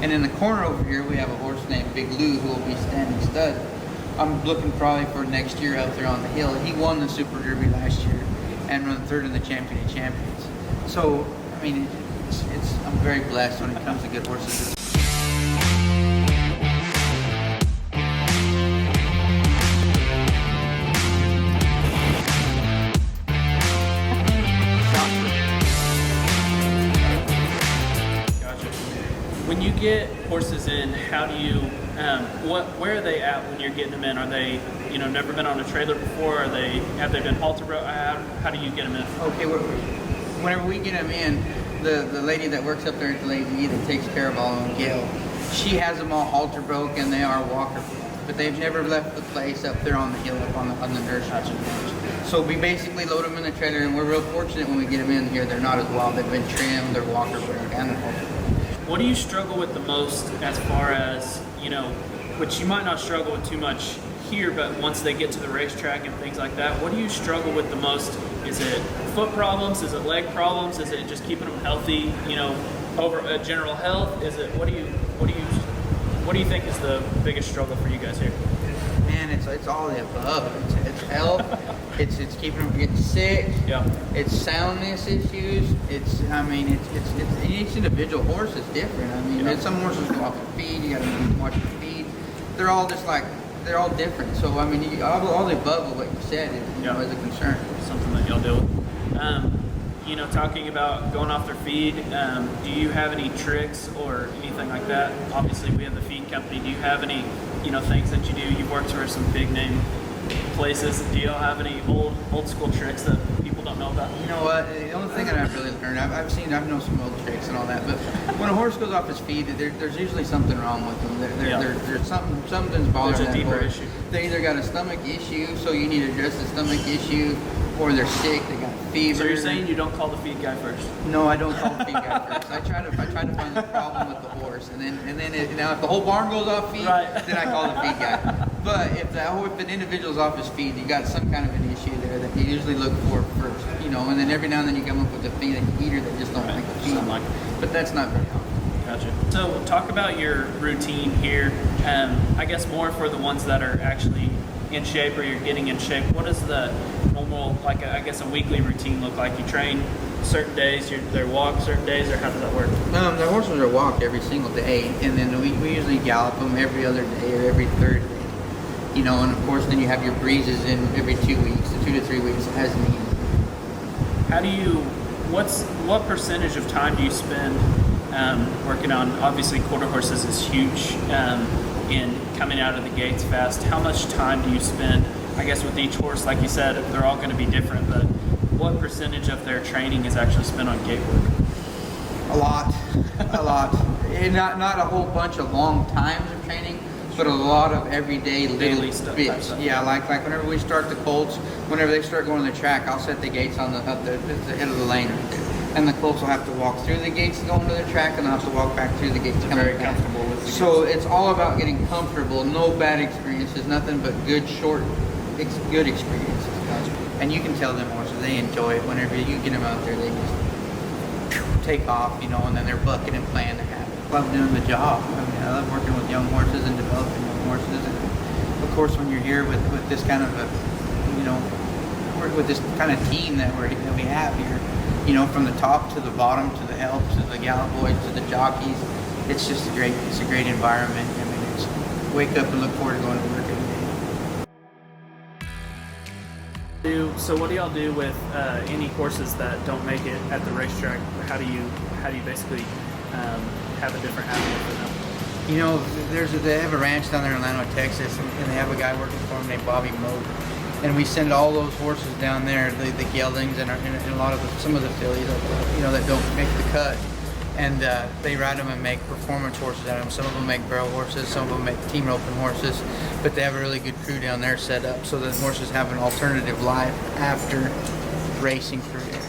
And in the corner over here, we have a horse named Big Lou who will be standing stud. I'm looking probably for next year out there on the hill. He won the Super Derby last year and run third in the Champion of Champions. So, I mean, I'm very blessed when it comes to good horses. When you get horses in, how do you, where are they at when you're getting them in? Are they, never been on a trailer before? Have they been halter broke? How do you get them in? Okay, whenever we get them in, the lady that works up there at the Lady that takes care of all of them, Gail, she has them all halter broke and they are walker proof. But they've never left the place up there on the hill, up on the nursery. So we basically load them in the trailer, and we're real fortunate when we get them in here. They're not as wild. They've been trimmed, they're walker broke, and they're halter broke. What do you struggle with the most as far as, which you might not struggle with too much here, but once they get to the racetrack and things like that, what do you struggle with the most? Is it foot problems? Is it leg problems? Is it just keeping them healthy, over general health? Is it, what do you think is the biggest struggle for you guys here? Man, it's all the above. It's health. it's keeping them from getting sick. Yeah. It's soundness issues. It's each individual horse is different. I mean, some horses go off the feed. You got to watch your feed. They're all they're all different. So I mean, all the above of what you said is a concern. Something that y'all deal with. Talking about going off their feed, do you have any tricks or anything like that? Obviously, we have the feed company. Do you have any, things that you do? You've worked for some big name places. Do y'all have any old school tricks that people don't know about? You know what? The only thing that I've really learned, I've known some old tricks and all that, but when a horse goes off his feed, there's usually something wrong with them. There's something's bothering There's a deeper that horse. issue. They either got a stomach issue, so you need to address the stomach issue, or they're sick, they got fever. So you're saying you don't call the feed guy first? No, I don't call the feed guy first. I try to find the problem with the horse, and then now if the whole barn goes off feed, then I call the feed guy. But if an individual's off his feed, you got some kind of an issue there that you usually look for first, and then every now and then you come up with a feed and eater that just don't like the feed. But that's not very often. Gotcha. So talk about your routine here. I guess more for the ones that are actually in shape or you're getting in shape. What does the normal, a weekly routine look like? You train certain days, they walk certain days, or how does that work? The horses are walked every single day, and then we usually gallop them every other day or every third day. And of course then you have your breezes in every 2 weeks, 2 to 3 weeks as needed. How do you, what percentage of time do you spend working on, obviously quarter horses is huge in coming out of the gates fast. How much time do you spend, I guess with each horse, like you said, they're all going to be different, but what percentage of their training is actually spent on gate work? A lot. And not a whole bunch of long times of training, but a lot of everyday little stuff, bits. Yeah, like whenever we start the colts, whenever they start going to the track, I'll set the gates on the head of the lane right there. And the colts will have to walk through the gates going to the track, and they'll have to walk back through the gates coming very back. Comfortable with the gates. So it's all about getting comfortable. No bad experiences, nothing but good experiences. And you can tell them horses, they enjoy it. Whenever you get them out there, they just take off, and then they're bucking and playing. They love doing the job. I love working with young horses and developing young horses. And of course, when you're here with this kind of with this kind of team that we have here, from the top to the bottom, to the help, to the gallop boys, to the jockeys, it's just a great environment. I mean, it's wake up and look forward to going to work every day. So what do y'all do with any horses that don't make it at the racetrack? How do you basically have a different avenue for them? They have a ranch down there in Orlando, Texas, and they have a guy working for them named Bobby Moe. And we send all those horses down there, the geldings and a lot of some of the fillies, that don't make the cut. And they ride them and make performance horses out of them. Some of them make barrel horses, some of them make team roping horses. But they have a really good crew down there set up so that horses have an alternative life after racing through there.